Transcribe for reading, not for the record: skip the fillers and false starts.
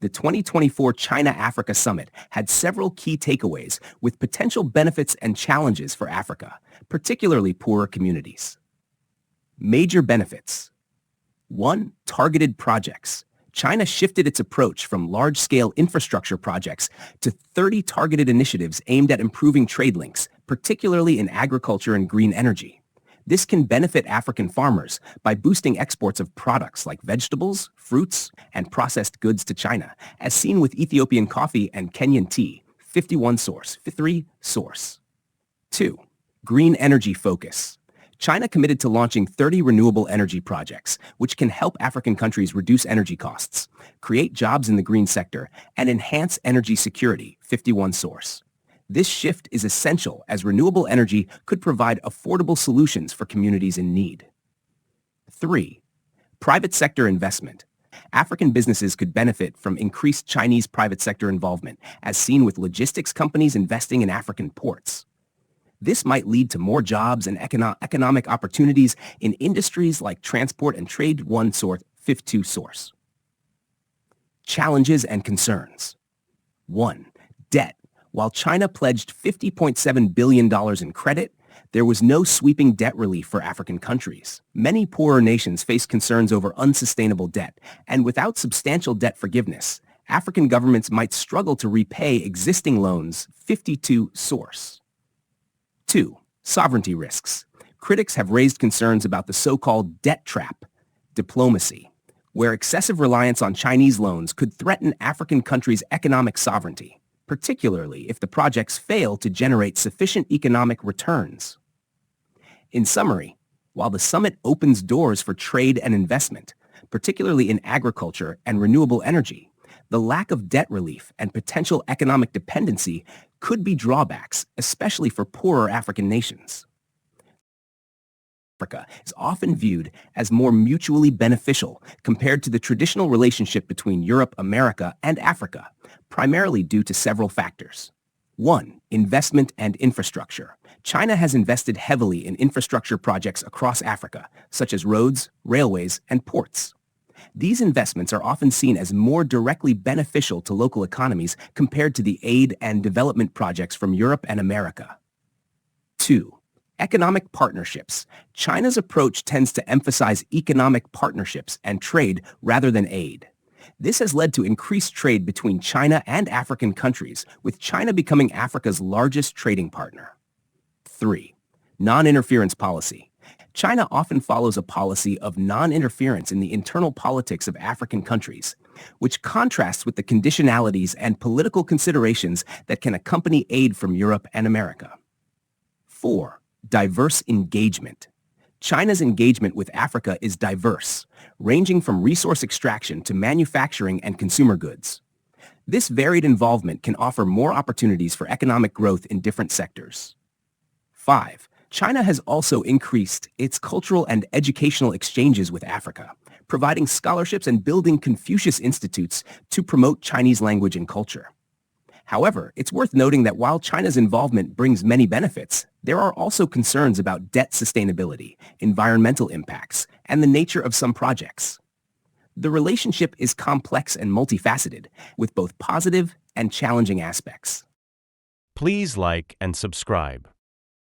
The 2024 China-Africa Summit had several key takeaways with potential benefits and challenges for Africa, particularly poorer communities. Major benefits. 1. Targeted projects. China shifted its approach from large-scale infrastructure projects to 30 targeted initiatives aimed at improving trade links, particularly in agriculture and green energy. This can benefit African farmers by boosting exports of products like vegetables, fruits, and processed goods to China, as seen with Ethiopian coffee and Kenyan tea. 51 source. 3 source. 2. Green energy focus. China committed to launching 30 renewable energy projects, which can help African countries reduce energy costs, create jobs in the green sector, and enhance energy security. 51 source. This shift is essential as renewable energy could provide affordable solutions for communities in need. 3. Private sector investment. African businesses could benefit from increased Chinese private sector involvement, as seen with logistics companies investing in African ports. This might lead to more jobs and economic opportunities in industries like transport and trade. 1 source. 52 source. Challenges and concerns. 1. Debt. While China pledged $50.7 billion in credit, there was no sweeping debt relief for African countries. Many poorer nations face concerns over unsustainable debt, and without substantial debt forgiveness, African governments might struggle to repay existing loans. 52 source. 2. Sovereignty risks. Critics have raised concerns about the so-called debt trap, diplomacy, where excessive reliance on Chinese loans could threaten African countries' economic sovereignty, particularly if the projects fail to generate sufficient economic returns. In summary, while the summit opens doors for trade and investment, particularly in agriculture and renewable energy, the lack of debt relief and potential economic dependency could be drawbacks, especially for poorer African nations. Africa is often viewed as more mutually beneficial compared to the traditional relationship between Europe, America, and Africa, primarily due to several factors. 1. Investment and infrastructure. China has invested heavily in infrastructure projects across Africa, such as roads, railways, and ports. These investments are often seen as more directly beneficial to local economies compared to the aid and development projects from Europe and America. 2. Economic partnerships. China's approach tends to emphasize economic partnerships and trade rather than aid. This has led to increased trade between China and African countries, with China becoming Africa's largest trading partner. 3. Non-interference policy. China often follows a policy of non-interference in the internal politics of African countries, which contrasts with the conditionalities and political considerations that can accompany aid from Europe and America. 4. Diverse engagement. China's engagement with Africa is diverse, ranging from resource extraction to manufacturing and consumer goods. This varied involvement can offer more opportunities for economic growth in different sectors. 5. China has also increased its cultural and educational exchanges with Africa, providing scholarships and building Confucius Institutes to promote Chinese language and culture. However, it's worth noting that while China's involvement brings many benefits, there are also concerns about debt sustainability, environmental impacts, and the nature of some projects. The relationship is complex and multifaceted, with both positive and challenging aspects. Please like and subscribe.